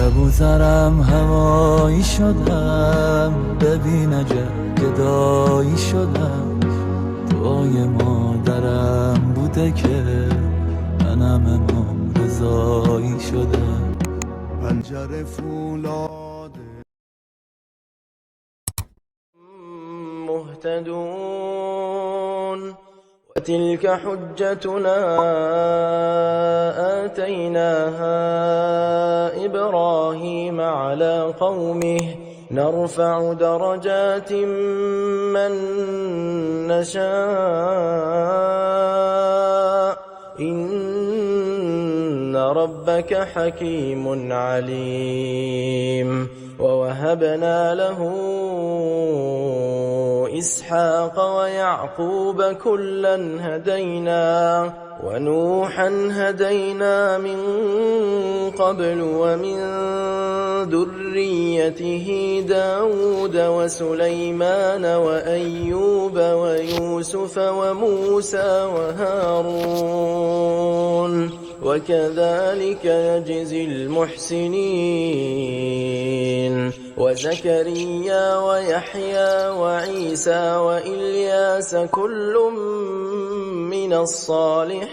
لب و سرم هوایی شدم، ببین عجب گدایی شدم. دعای مادرم بوده که منم امام رضایی شدم. پنجره فولاده مهتدون. وتلك حجتنا آتيناها إبراهيم على قومه نرفع درجات من نشاء إن ربك حكيم عليم. ووهبنا له إسحاق ويعقوب كلا هدينا ونوحا هدينا من قبل ومن ذريته داود وسليمان وأيوب ويوسف وموسى وهارون وكذلك يجزي المحسنين. وزكريا ويحيى وعيسى وإلياس كل من الصالحين.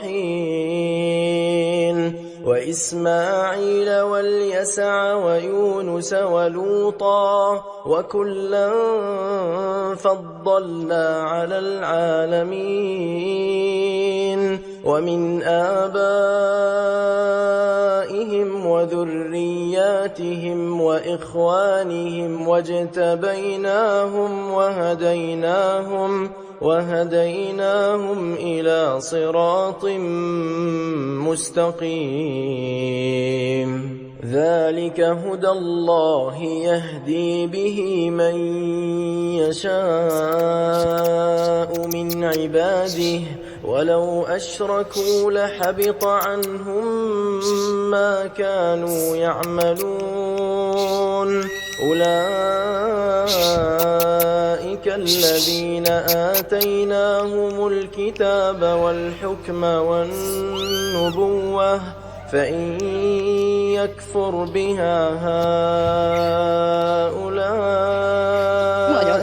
وإسماعيل واليسع ويونس ولوطا وكلا فضلنا على العالمين. ومن آبائهم وذرياتهم وإخوانهم واجتبيناهم وهديناهم إلى صراط مستقيم. ذلك هدى الله يهدي به من يشاء من عباده ولو أشركوا لحبط عنهم ما كانوا يعملون. أولئك الذين آتيناهم الكتاب والحكم والنبوة فإن يكفر بها هؤلاء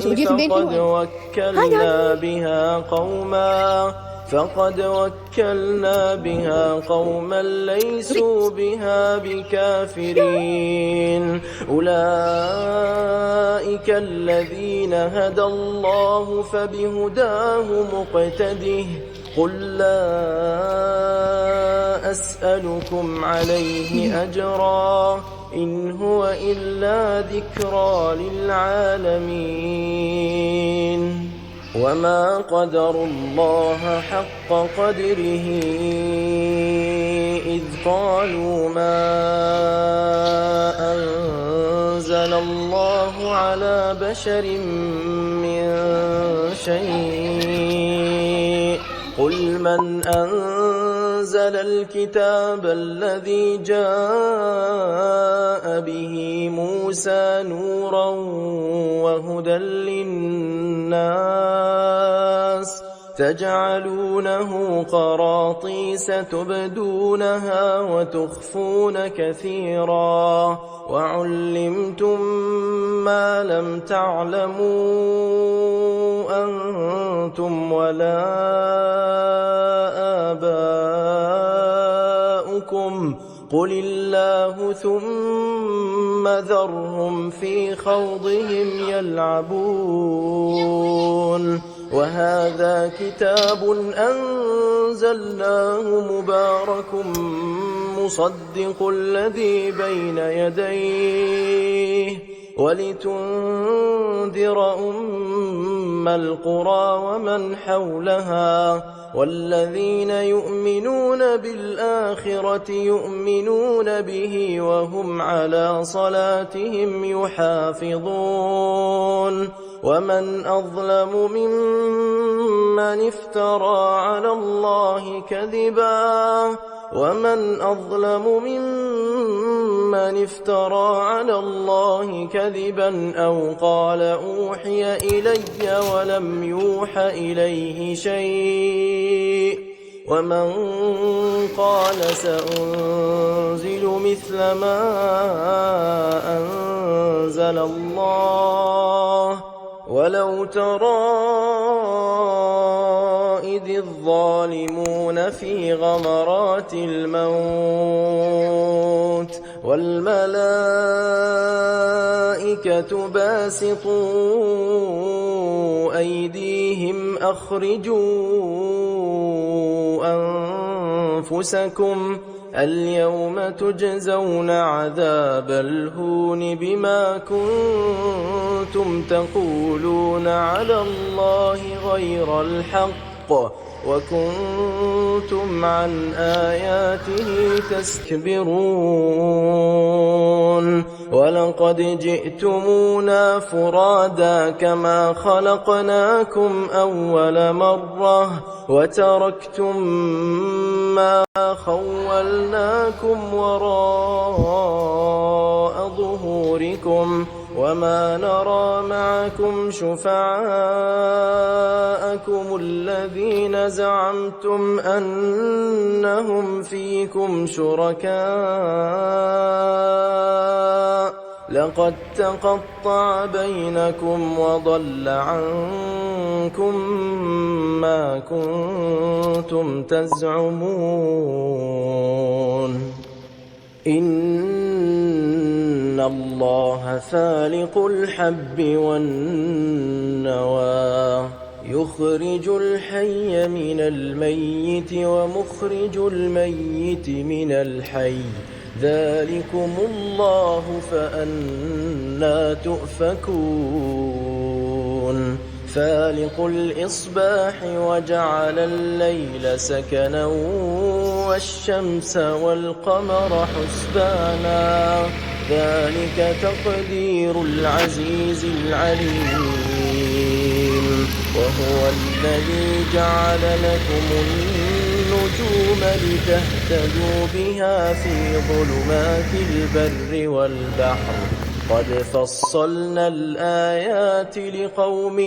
فقد وكلنا بها قوما ليسوا بها بكافرين. أولئك الذين هدى الله فبهداه مقتده. قل لا أسألكم عليه أجرا إن هو إلا ذكرى للعالمين. وما قدروا الله حق قدره إذ قالوا ما أنزل الله على بشر من شيء. قل من أنزل الكتاب الذي جاء به موسى نورا وهدى للناس تجعلونه قراطيس تبدونها وتخفون كثيرا وعلمتم ما لم تعلموا أنتم ولا آباؤكم قل الله ثم ذرهم في خوضهم يلعبون. وهذا كتاب أنزلناه مبارك مصدق الذي بين يديه ولتنذر أم القرى ومن حولها والذين يؤمنون بالآخرة يؤمنون به وهم على صلاتهم يحافظون. ومن أظلم ممن افترى على الله كذبا أو قال أوحي إلي ولم يوح إليه شيء ومن قال سأنزل مثل ما أنزل الله ولو ترى إذ الظالمون في غمرات الموت والملائكة باسطوا أيديهم أخرجوا أنفسكم اليوم تجزون عذاب الهون بما كنتم تقولون على الله غير الحق وكنتم عن آياته تستكبرون ولقد جئتمونا فرادا كما خلقناكم أول مرة وتركتم ما خولناكم وراء ظهوركم وما نرى معكم شفعاءكم الذين زعمتم أنهم فيكم شركاء لقد تقطع بينكم وضل عنكم ما كنتم تزعمون إن الله فالق الحب والنوى يخرج الحي من الميت ومخرج الميت من الحي ذلكم الله فأنى تؤفكون فالق الإصباح وجعل الليل سكنا والشمس والقمر حسبانا ذلك تقدير العزيز العليم وهو الذي جعل لكم النجوم لتهتدوا بها في ظلمات البر والبحر قد فصلنا الآيات لقوم